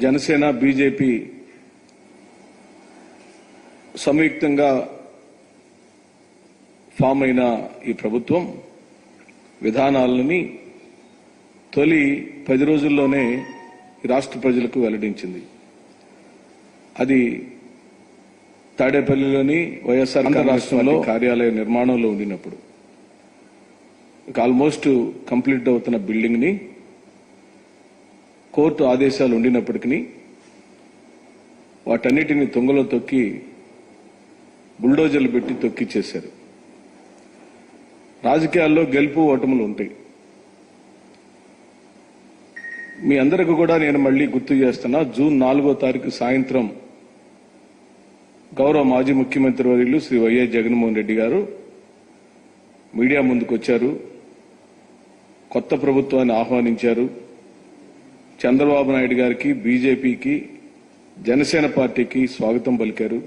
Janasena BJP సంయుక్తంగా form అయిన ఈ ప్రభుత్వం విధానాలని తొలి 10 రోజుల్లోనే రాష్ట్ర ప్రజలకు వెల్లడించింది. అది తాడేపల్లిలోని వైఎస్ఆర్ రాష్ట్రంలో కార్యాలయ నిర్మాణంలో ఉండినప్పుడు ఆల్మోస్ట్ కంప్లీట్ అవుతున్న బిల్డింగ్ ని కోర్టు ఆదేశాలు ఉండినప్పటికీ వాటన్నిటిని తొంగలో తొక్కి బుల్డోజర్లు పెట్టి తొక్కిచ్చేశారు. రాజకీయాల్లో గెలుపు ఓటములు ఉంటాయి. మీ అందరికీ కూడా నేను మళ్లీ గుర్తు చేస్తున్నా, జూన్ 4వ తారీఖు సాయంత్రం గౌరవ మాజీ ముఖ్యమంత్రి వర్యులు శ్రీ వైఎస్ జగన్మోహన్ రెడ్డి గారు మీడియా ముందుకు వచ్చారు. కొత్త ప్రభుత్వాన్ని ఆహ్వానించారు. చంద్రబాబు నాయుడు గారికి, బీజేపీకి, జనసేన పార్టీకి స్వాగతం పలికారు.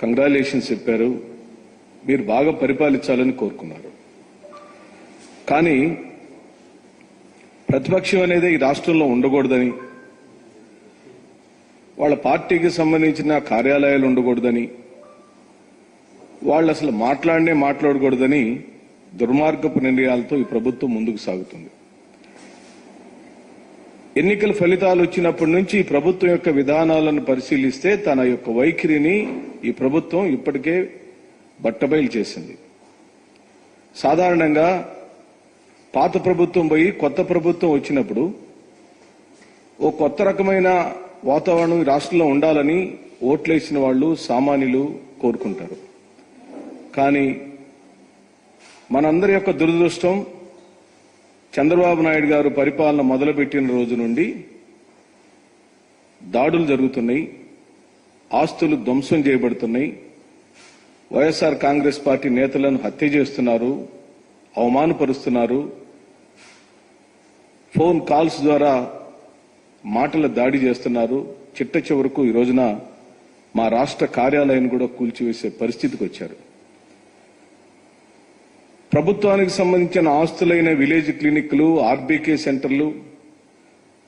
కంగ్రాచులేషన్స్ చెప్పారు. మీరు బాగా పరిపాలించాలని కోరుకున్నారు. కానీ ప్రతిపక్షం అనేది ఈ రాష్ట్రంలో ఉండకూడదని, వాళ్ళ పార్టీకి సంబంధించిన కార్యాలయాలు ఉండకూడదని, వాళ్ళు అసలు మాట్లాడకూడదని దుర్మార్గపు నిర్ణయాలతో ఈ ప్రభుత్వం ముందుకు సాగుతుంది. ఎన్నికల ఫలితాలు వచ్చినప్పటి నుంచి ఈ ప్రభుత్వం యొక్క విధానాలను పరిశీలిస్తే తన యొక్క వైఖరిని ఈ ప్రభుత్వం ఇప్పటికే బట్టబయలు చేసింది. సాధారణంగా పాత ప్రభుత్వం పోయి కొత్త ప్రభుత్వం వచ్చినప్పుడు ఓ కొత్త రకమైన వాతావరణం ఈ రాష్ట్రంలో ఉండాలని ఓట్లేసిన వాళ్ళు, సామాన్యులు కోరుకుంటారు. కానీ మనందరి యొక్క దురదృష్టం, చంద్రబాబు నాయుడు గారు పరిపాలన మొదలుపెట్టిన రోజు నుండి దాడులు జరుగుతున్నాయి, ఆస్తులు ధ్వంసం చేయబడుతున్నాయి, వైఎస్ఆర్ కాంగ్రెస్ పార్టీ నేతలను హత్య చేస్తున్నారు, అవమానపరుస్తున్నారు, ఫోన్ కాల్స్ ద్వారా మాటల దాడి చేస్తున్నారు. చిట్ట చివరకు ఈ రోజున మా రాష్ట్ర కార్యాలయాన్ని కూడా కూల్చివేసే పరిస్థితికి వచ్చారు. ప్రభుత్వానికి సంబంధించిన ఆస్తులైన విలేజ్ క్లినిక్లు, ఆర్బీకే సెంటర్లు,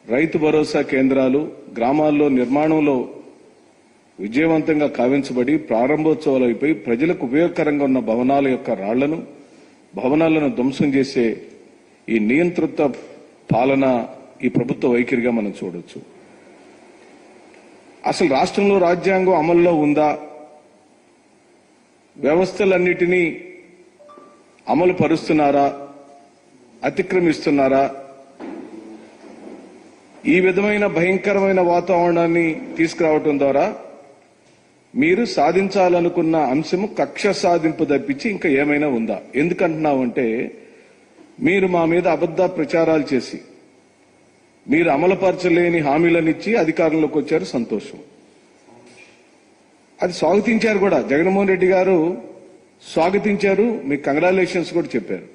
రైతు భరోసా కేంద్రాలు గ్రామాల్లో నిర్మాణంలో విజయవంతంగా కావించబడి ప్రారంభోత్సవాలు అయిపోయి ప్రజలకు ఉపయోగకరంగా ఉన్న భవనాల యొక్క భవనాలను ధ్వంసం చేసే ఈ నియంత్రిత పాలన ఈ ప్రభుత్వ వైఖరిగా మనం చూడొచ్చు. అసలు రాష్ట్రంలో రాజ్యాంగం అమల్లో ఉందా? వ్యవస్థలన్నిటినీ అమలు పరుస్తున్నారా? అతిక్రమిస్తున్నారా? ఈ విధమైన భయంకరమైన వాతావరణాన్ని తీసుకురావడం ద్వారా మీరు సాధించాలనుకున్న అంశము కక్ష సాధింపు తప్పించి ఇంకా ఏమైనా ఉందా? ఎందుకంటున్నామంటే, మీరు మా మీద అబద్ధ ప్రచారాలు చేసి మీరు అమలుపరచలేని హామీలనిచ్చి అధికారంలోకి వచ్చారు. సంతోషం. అది స్వాగతించారు కూడా. జగన్మోహన్ రెడ్డి గారు స్వాగతించారు, మీకు కంగ్రాచులేషన్స్ కూడా చెప్పారు.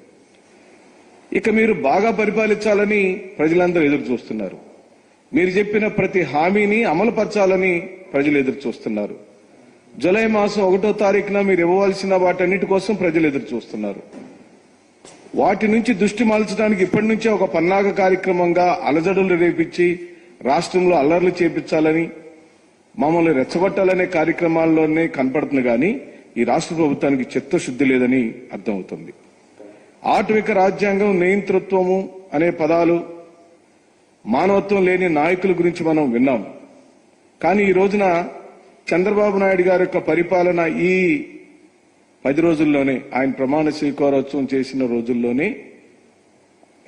ఇక మీరు బాగా పరిపాలించాలని ప్రజలందరూ ఎదురు చూస్తున్నారు. మీరు చెప్పిన ప్రతి హామీని అమలుపరచాలని ప్రజలు ఎదురు చూస్తున్నారు. జూలై మాసం 1వ తారీఖున మీరు ఇవ్వవలసిన వాటన్నిటి కోసం ప్రజలు ఎదురు చూస్తున్నారు. వాటి నుంచి దృష్టి మళ్చడానికి ఇప్పటి నుంచే ఒక పన్నాగ కార్యక్రమంగా అలజడులు రేపించి రాష్ట్రంలో అల్లర్లు చేపించాలని, మమ్మల్ని రెచ్చగొట్టాలనే కార్యక్రమాల్లోనే కనపడుతుంది. కానీ ఈ రాష్ట్ర ప్రభుత్వానికి చిత్తశుద్ధి లేదని అర్థమవుతుంది. ఆటవిక రాజ్యాంగం, నియంతృత్వము అనే పదాలు మానవత్వం లేని నాయకుల గురించి మనం విన్నాం. కానీ ఈ రోజున చంద్రబాబు నాయుడు గారి యొక్క పరిపాలన ఈ 10 రోజుల్లోనే, ఆయన ప్రమాణ స్వీకారోత్సవం చేసిన రోజుల్లోనే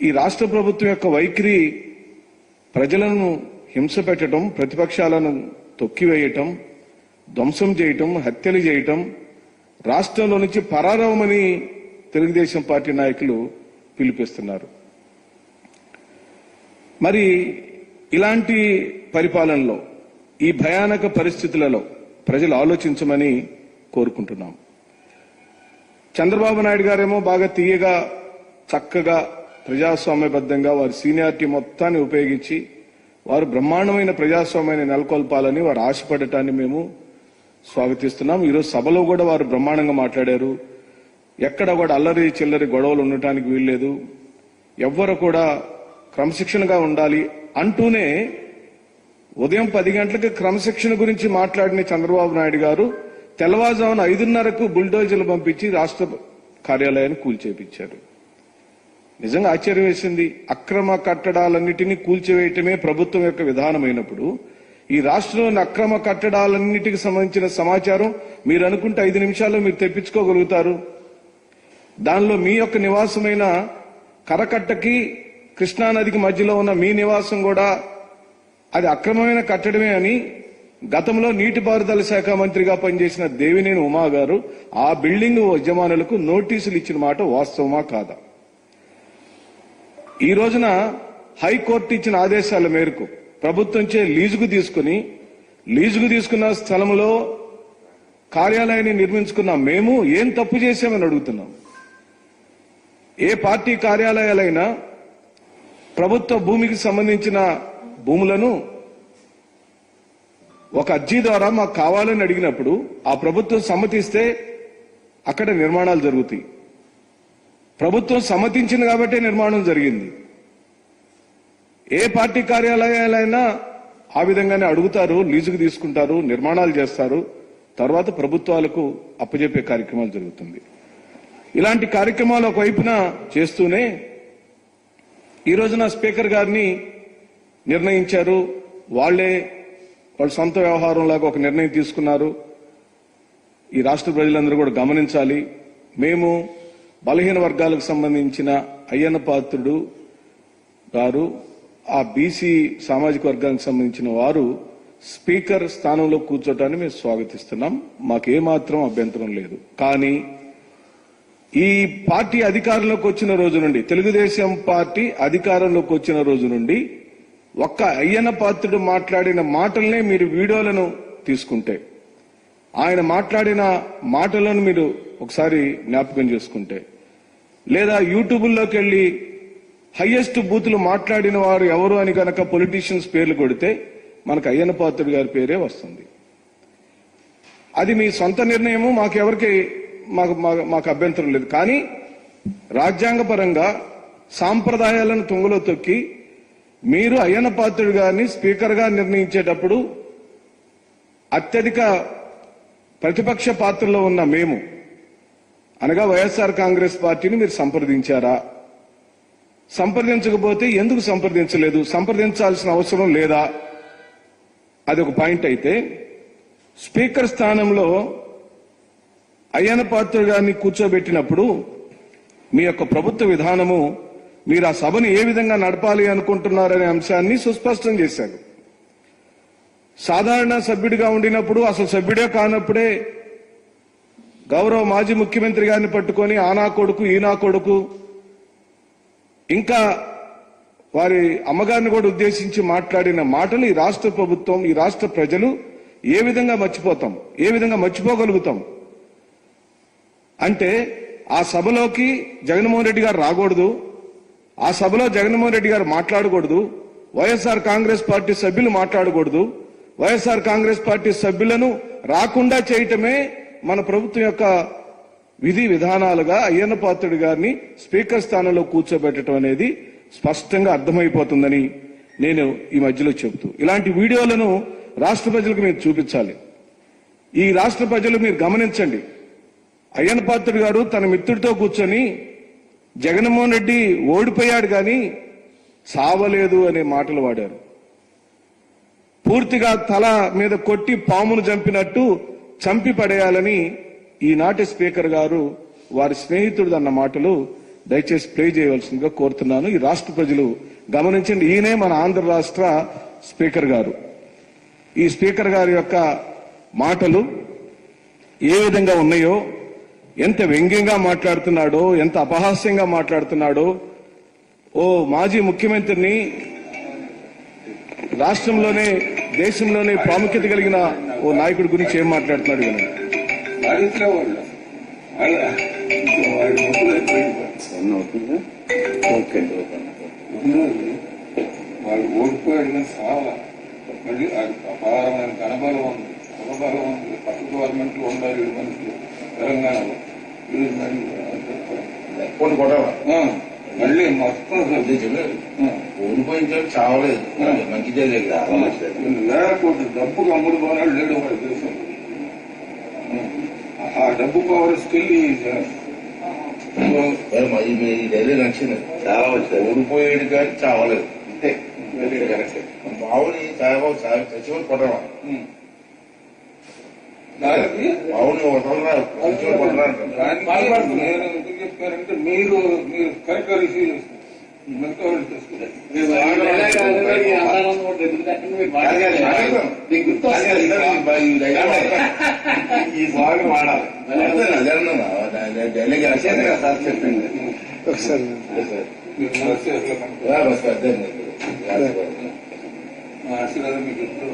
ఈ రాష్ట్ర ప్రభుత్వం యొక్క వైఖరి ప్రజలను హింస పెట్టడం, ప్రతిపక్షాలను తొక్కివేయటం, ధ్వంసం చేయటం, హత్యలు చేయటం, రాష్ట్రంలో నుంచి పరారవమని తెలుగుదేశం పార్టీ నాయకులు పిలుపిస్తున్నారు. మరి ఇలాంటి పరిపాలనలో, ఈ భయానక పరిస్థితులలో ప్రజలు ఆలోచించమని కోరుకుంటున్నాం. చంద్రబాబు నాయుడు గారేమో బాగా తీయగా, చక్కగా, ప్రజాస్వామ్యబద్ధంగా వారి సీనియారిటీ మొత్తాన్ని ఉపయోగించి వారు బ్రహ్మాండమైన ప్రజాస్వామ్యాన్ని నెలకొల్పాలని వారు ఆశపడటాన్ని మేము స్వాగతిస్తున్నాం. ఈరోజు సభలో కూడా వారు బ్రహ్మాండంగా మాట్లాడారు. ఎక్కడ కూడా అల్లరి చిల్లరి గొడవలు ఉండటానికి వీల్లేదు, ఎవ్వరు కూడా క్రమశిక్షణగా ఉండాలి అంటూనే ఉదయం 10 గంటలకు క్రమశిక్షణ గురించి మాట్లాడిన చంద్రబాబు నాయుడు గారు తెల్లవారుజామున 5:30కు బుల్డోజర్లు పంపించి రాష్ట్ర కార్యాలయాన్ని కూల్చేపించారు. నిజంగా ఆశ్చర్యం వేసింది. అక్రమ కట్టడాలన్నిటినీ కూల్చివేయటమే ప్రభుత్వం యొక్క విధానమైనప్పుడు ఈ రాష్ట్రంలోని అక్రమ కట్టడాలన్నిటికి సంబంధించిన సమాచారం మీరు అనుకుంటే 5 నిమిషాల్లో మీరు తెప్పించుకోగలుగుతారు. దానిలో మీ యొక్క నివాసమైన కరకట్టకి కృష్ణానదికి మధ్యలో ఉన్న మీ నివాసం కూడా అది అక్రమమైన కట్టడమే అని గతంలో నీటిపారుదల శాఖ మంత్రిగా పనిచేసిన దేవినేని ఉమా గారు ఆ బిల్డింగ్ యజమానులకు నోటీసులు ఇచ్చిన మాట వాస్తవమా కాదా? ఈ రోజున హైకోర్టు ఇచ్చిన ఆదేశాల మేరకు ప్రభుత్వంచే లీజుకు తీసుకున్న స్థలంలో కార్యాలయాన్ని నిర్మించుకున్న మేము ఏం తప్పు చేశామని అడుగుతున్నాం. ఏ పార్టీ కార్యాలయాలైనా ప్రభుత్వ భూమికి సంబంధించిన భూములను ఒక అర్జీ ద్వారా మాకు కావాలని అడిగినప్పుడు ఆ ప్రభుత్వం సమ్మతిస్తే అక్కడ నిర్మాణాలు జరుగుతాయి. ప్రభుత్వం సమ్మతించింది కాబట్టే నిర్మాణం జరిగింది. ఏ పార్టీ కార్యాలయాలైనా ఆ విధంగానే అడుగుతారు, లీజుకు తీసుకుంటారు, నిర్మాణాలు చేస్తారు, తర్వాత ప్రభుత్వాలకు అప్పజెప్పే కార్యక్రమాలు జరుగుతుంది. ఇలాంటి కార్యక్రమాలు ఒకవైపున చేస్తూనే ఈ రోజున స్పీకర్ గారిని నిర్ణయించారు. వాళ్ళ సొంత వ్యవహారంలాగా ఒక నిర్ణయం తీసుకున్నారు. ఈ రాష్ట్ర ప్రజలందరూ కూడా గమనించాలి. మేము బలహీన వర్గాలకు సంబంధించిన అయ్యన్న పాత్రుడు గారు, ఆ బీసీ సామాజిక వర్గానికి సంబంధించిన వారు స్పీకర్ స్థానంలో కూర్చోటాన్ని మేము స్వాగతిస్తున్నాం. మాకేమాత్రం అభ్యంతరం లేదు. కానీ ఈ పార్టీ అధికారంలోకి వచ్చిన రోజు నుండి, తెలుగుదేశం పార్టీ అధికారంలోకి వచ్చిన రోజు నుండి ఒక్క అయ్యన్న పాత్రుడు మాట్లాడిన మాటలనే మీరు వీడియోలను తీసుకుంటే, ఆయన మాట్లాడిన మాటలను మీరు ఒకసారి జ్ఞాపకం చేసుకుంటే, లేదా యూట్యూబ్లోకి వెళ్లి హైయెస్ట్ బూతులు మాట్లాడిన వారు ఎవరు అని కనుక పొలిటీషియన్స్ పేర్లు కొడితే మనకు అయ్యన్న పాత్రుడు గారి పేరే వస్తుంది. అది మీ సొంత నిర్ణయము, మాకు అభ్యంతరం లేదు. కానీ రాజ్యాంగపరంగా సాంప్రదాయాలను తుంగలో తొక్కి మీరు అయ్యన్న పాత్రుడు గారిని స్పీకర్ గా నిర్ణయించేటప్పుడు అత్యధిక ప్రతిపక్ష పాత్రలో ఉన్న మేము అనగా వైఎస్ఆర్ కాంగ్రెస్ పార్టీని మీరు సంప్రదించారా? సంప్రదించకపోతే ఎందుకు సంప్రదించలేదు? సంప్రదించాల్సిన అవసరం లేదా? అది ఒక పాయింట్. అయితే స్పీకర్ స్థానంలో అయ్యన్న పాత్రుడు గారిని కూర్చోబెట్టినప్పుడు మీ యొక్క ప్రభుత్వ విధానము, మీరు ఆ సభను ఏ విధంగా నడపాలి అనుకుంటున్నారనే అంశాన్ని సుస్పష్టం చేశారు. సాధారణ సభ్యుడిగా ఉండినప్పుడు, అసలు సభ్యుడే కానప్పుడే గౌరవ మాజీ ముఖ్యమంత్రి గారిని పట్టుకొని ఆనా కొడుకు ఈనా కొడుకు, ఇంకా వారి అమ్మగారిని కూడా ఉద్దేశించి మాట్లాడిన మాటలు ఈ రాష్ట్ర ప్రభుత్వం, ఈ రాష్ట్ర ప్రజలు ఏ విధంగా మర్చిపోతాం, ఏ విధంగా మర్చిపోగలుగుతాం? అంటే ఆ సభలోకి జగన్మోహన్ రెడ్డి గారు రాకూడదు, ఆ సభలో జగన్మోహన్ రెడ్డి గారు మాట్లాడకూడదు, వైఎస్ఆర్ కాంగ్రెస్ పార్టీ సభ్యులు మాట్లాడకూడదు, వైఎస్ఆర్ కాంగ్రెస్ పార్టీ సభ్యులను రాకుండా చేయటమే మన ప్రభుత్వం యొక్క విధి విధానాలుగా అయ్యన్న పాత్రుడు గారిని స్పీకర్ స్థానంలో కూర్చోబెట్టడం అనేది స్పష్టంగా అర్థమైపోతుందని నేను ఈ మధ్యలో చెబుతూ, ఇలాంటి వీడియోలను రాష్ట్ర ప్రజలకు మీరు చూపించాలి. ఈ రాష్ట్ర ప్రజలు మీరు గమనించండి. అయ్యన్న పాత్రుడు గారు తన మిత్రుడితో కూర్చొని జగన్మోహన్ రెడ్డి ఓడిపోయాడు కానీ సావలేదు అనే మాటలు వాడారు. పూర్తిగా తల మీద కొట్టి పామును చంపినట్టు చంపి పడేయాలని ఈనాటి స్పీకర్ గారు వారి స్నేహితుడు అన్న మాటలు దయచేసి ప్లే చేయవలసిందిగా కోరుతున్నాను. ఈ రాష్ట్ర ప్రజలు గమనించండి. ఈయనే మన ఆంధ్ర రాష్ట్ర స్పీకర్ గారు. ఈ స్పీకర్ గారి యొక్క మాటలు ఏ విధంగా ఉన్నాయో, ఎంత వ్యంగ్యంగా మాట్లాడుతున్నాడో, ఎంత అపహాస్యంగా మాట్లాడుతున్నాడో, ఓ మాజీ ముఖ్యమంత్రిని, రాష్ట్రంలోనే దేశంలోనే ప్రాముఖ్యత కలిగిన ఓ నాయకుడి గురించి ఏం మాట్లాడుతున్నాడు వినండి. వాళ్ళు ఓడిపోయాడు చాలా మళ్ళీ అపారమైన ఘనబలం ఉంది, కులబలం ఉంది, పక్క గవర్నమెంట్లు ఉండాలి మనుషులు తెలంగాణలో. మళ్ళీ మొత్తం ఓడిపోయించాడు చావలేదు మంచి చేయలేదు వేల కోట్ల డబ్బుకు అమ్ముడు పోనాడు లేడు వాడి దేశం. ఆ డబ్బు పవర్ స్టిల్ డైలీ నచ్చింది చాలా వచ్చాయి. ఓడిపోయాడు కానీ చావలేదు అంతే. బావుని సాయిబాబు చచ్చిపోయి కొట్టడం బావుని చచ్చిపోయి కొట్టడం. నేను ఎందుకు చెప్పానంటే మీరు కరెక్ట్ గా రిసీవ్ చేస్తున్నారు. మిగతా వాళ్ళు చేసుకున్నారు. ఈ బాగా వాడాలి డైలీ చెప్పింది ఆశీర్వాదం మీకు ఎప్పుడు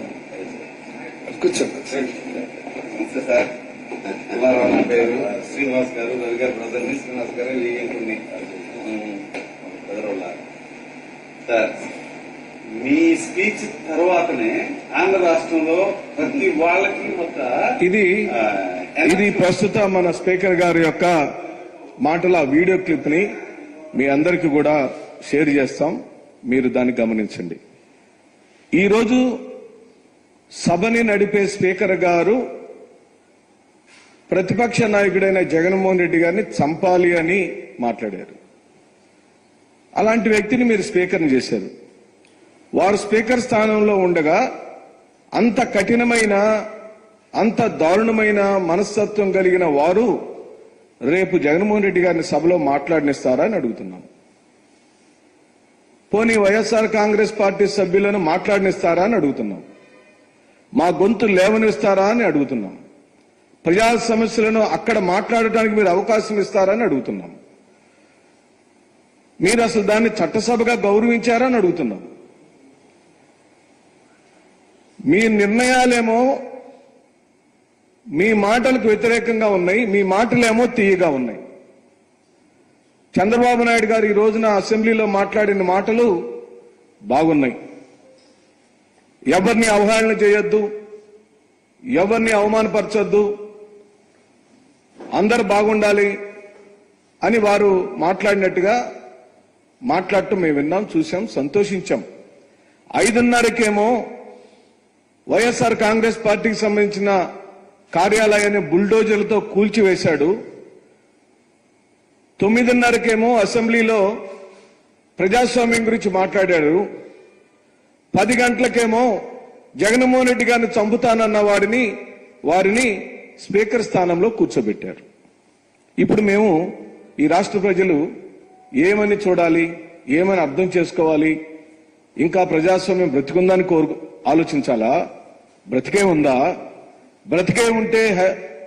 నమస్తే సార్. నా పేరు శ్రీనివాస్ గారు, రవి గారు బ్రదర్ శ్రీనివాస్ గారు కొన్ని సార్. మీ స్పీచ్ తర్వాతనే ఆంధ్ర రాష్ట్రంలో ప్రతి వాళ్ళకి ఒక ఇది ప్రస్తుత మన స్పీకర్ గారి యొక్క మాటల వీడియో క్లిప్ ని మీ అందరికీ కూడా షేర్ చేస్తాం. మీరు దాన్ని గమనించండి. ఈరోజు సభని నడిపే స్పీకర్ గారు ప్రతిపక్ష నాయకుడైన జగన్మోహన్ రెడ్డి గారిని చంపాలి అని మాట్లాడారు. అలాంటి వ్యక్తిని మీరు స్పీకర్ని చేశారు. వారు స్పీకర్ స్థానంలో ఉండగా అంత కఠినమైన అంత దారుణమైన మనస్తత్వం కలిగిన వారు రేపు జగన్మోహన్ రెడ్డి గారిని సభలో మాట్లాడనిస్తారా అని అడుగుతున్నాం. పోనీ వైఎస్ఆర్ కాంగ్రెస్ పార్టీ సభ్యులను మాట్లాడనిస్తారా అని అడుగుతున్నాం. మా గొంతు లేవనిస్తారా అని అడుగుతున్నాం. ప్రజా సమస్యలను అక్కడ మాట్లాడటానికి మీరు అవకాశం ఇస్తారా అని అడుగుతున్నాం. మీరు అసలు దాన్ని చట్టసభగా గౌరవించారా అని అడుగుతున్నాం. మీ నిర్ణయాలేమో మీ మాటలకు వ్యతిరేకంగా ఉన్నాయి, మీ మాటలేమో తీయగా ఉన్నాయి. చంద్రబాబు నాయుడు గారు ఈ రోజున అసెంబ్లీలో మాట్లాడిన మాటలు బాగున్నాయి. ఎవరిని అవహేళన చేయొద్దు, ఎవరిని అవమానపరచొద్దు, అందరు బాగుండాలి అని వారు మాట్లాడినట్టుగా మాట్లాడటం మేము విన్నాం, చూసాం, సంతోషించాం. 5:30కేమో వైఎస్ఆర్ కాంగ్రెస్ పార్టీకి సంబంధించిన కార్యాలయాన్ని బుల్డోజర్లతో కూల్చివేశాడు. 9:30కేమో అసెంబ్లీలో ప్రజాస్వామ్యం గురించి మాట్లాడారు. 10 గంటలకేమో జగన్మోహన్ రెడ్డి గారిని చంపుతానన్న వారిని స్పీకర్ స్థానంలో కూర్చోబెట్టారు. ఇప్పుడు మేము ఈ రాష్ట్ర ప్రజలు ఏమని చూడాలి, ఏమని అర్థం చేసుకోవాలి? ఇంకా ప్రజాస్వామ్యం బ్రతికుందని ఆలోచించాలా? బ్రతికే ఉందా? బ్రతికే ఉంటే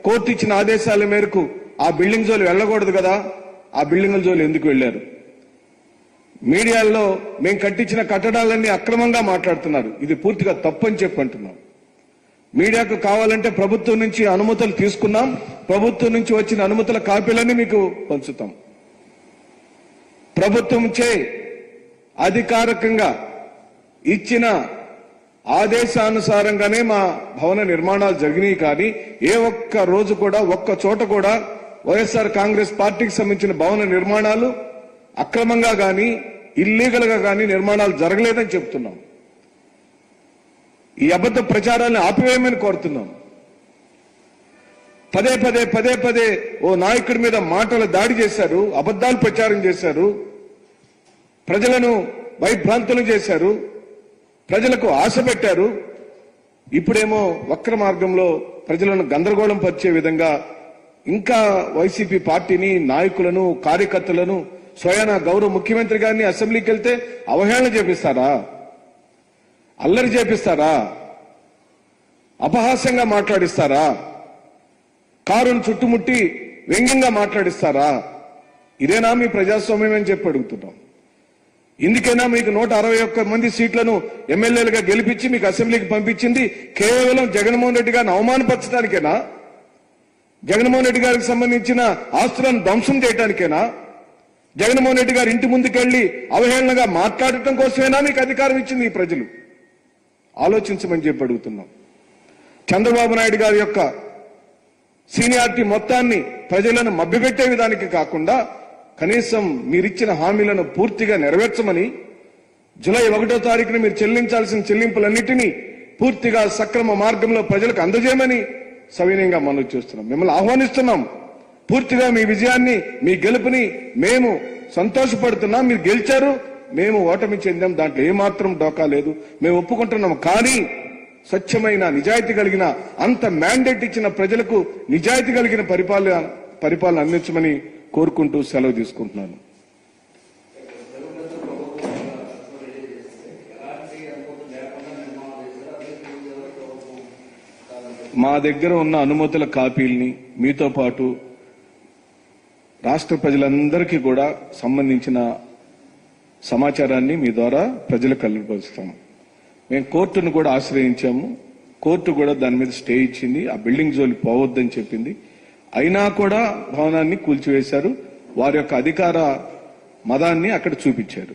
కోర్టు ఇచ్చిన ఆదేశాల మేరకు ఆ బిల్డింగ్ జోలి వెళ్ళకూడదు కదా. ఆ బిల్డింగుల జోలి ఎందుకు వెళ్లారు? మీడియాలో మేము కట్టించిన కట్టడాలన్నీ అక్రమంగా మాట్లాడుతున్నారు. ఇది పూర్తిగా తప్పని చెప్పంటున్నాం. మీడియాకు కావాలంటే ప్రభుత్వం నుంచి అనుమతులు తీసుకున్నాం. ప్రభుత్వం నుంచి వచ్చిన అనుమతుల కాపీలన్నీ మీకు పంచుతాం. ప్రభుత్వంచే అధికారికంగా ఇచ్చిన ఆదేశానుసారంగానే మా భవన నిర్మాణాలు జరిగినాయి. కానీ ఏ ఒక్క రోజు కూడా ఒక్క చోట కూడా వైఎస్ఆర్ కాంగ్రెస్ పార్టీకి సంబంధించిన భవన నిర్మాణాలు అక్రమంగా గాని ఇల్లీగల్ గా గాని నిర్మాణాలు జరగలేదని చెప్తున్నాం. ఈ అబద్ధ ప్రచారాన్ని ఆపివేయమని కోరుతున్నాం. పదే పదే ఓ నాయకుడి మీద మాటల దాడి చేశారు, అబద్దాలు ప్రచారం చేశారు, ప్రజలను భయభ్రాంతులు చేశారు, ప్రజలకు ఆశ పెట్టారు. ఇప్పుడేమో వక్ర మార్గంలో ప్రజలను గందరగోళం పరిచే విధంగా ఇంకా వైసీపీ పార్టీని, నాయకులను, కార్యకర్తలను, స్వయాన గౌరవ ముఖ్యమంత్రి గారిని అసెంబ్లీకి వెళ్తే అవహేళన చేపిస్తారా? అల్లరి చేపిస్తారా? అపహాస్యంగా మాట్లాడిస్తారా? కారును చుట్టుముట్టి వ్యంగ్యంగా మాట్లాడిస్తారా? ఇదేనా మీ ప్రజాస్వామ్యం అని చెప్పి అడుగుతున్నాం. ఇందుకైనా మీకు 161 మంది సీట్లను ఎమ్మెల్యేలుగా గెలిపించి మీకు అసెంబ్లీకి పంపించింది కేవలం జగన్మోహన్ రెడ్డి గారిని అవమానపరచడానికేనా? జగన్మోహన్ రెడ్డి గారికి సంబంధించిన ఆస్తులను ధ్వంసం చేయడానికేనా? జగన్మోహన్ రెడ్డి గారి ఇంటి ముందుకెళ్లి అవహేళనగా మాట్లాడటం కోసమేనా మీకు అధికారం ఇచ్చింది ఈ ప్రజలు? ఆలోచించమని చెప్పి అడుగుతున్నాం. చంద్రబాబు నాయుడు గారి యొక్క సీనియారిటీ మొత్తాన్ని ప్రజలను మభ్యపెట్టే విధానికి కాకుండా కనీసం మీరిచ్చిన హామీలను పూర్తిగా నెరవేర్చమని, జూలై 1వ తారీఖున మీరు చెల్లించాల్సిన చెల్లింపులన్నిటినీ పూర్తిగా సక్రమ మార్గంలో ప్రజలకు అందజేయమని సవినయంగా మనవి చేస్తున్నాం. మిమ్మల్ని ఆహ్వానిస్తున్నాం. పూర్తిగా మీ విజయాన్ని, మీ గెలుపుని మేము సంతోషపడుతున్నాం. మీరు గెలిచారు, మేము ఓటమి చెందాం, దాంట్లో ఏమాత్రం డోకా లేదు, మేము ఒప్పుకుంటున్నాం. కానీ స్వచ్ఛమైన, నిజాయితీ కలిగిన, అంత మ్యాండేట్ ఇచ్చిన ప్రజలకు నిజాయితీ కలిగిన పరిపాలన అందించమని కోరుకుంటూ సెలవు తీసుకుంటున్నాను. మా దగ్గర ఉన్న అనుమతుల కాపీల్ని మీతో పాటు రాష్ట్ర ప్రజలందరికీ కూడా సంబంధించిన సమాచారాన్ని మీ ద్వారా ప్రజలకు కలుగపరుస్తాము. మేము కోర్టును కూడా ఆశ్రయించాము. కోర్టు కూడా దాని మీద స్టే ఇచ్చింది. ఆ బిల్డింగ్ జోలికి పోవద్దని చెప్పింది. అయినా కూడా భవనాన్ని కూల్చివేశారు. వారి యొక్క అధికార మదాన్ని అక్కడ చూపించారు.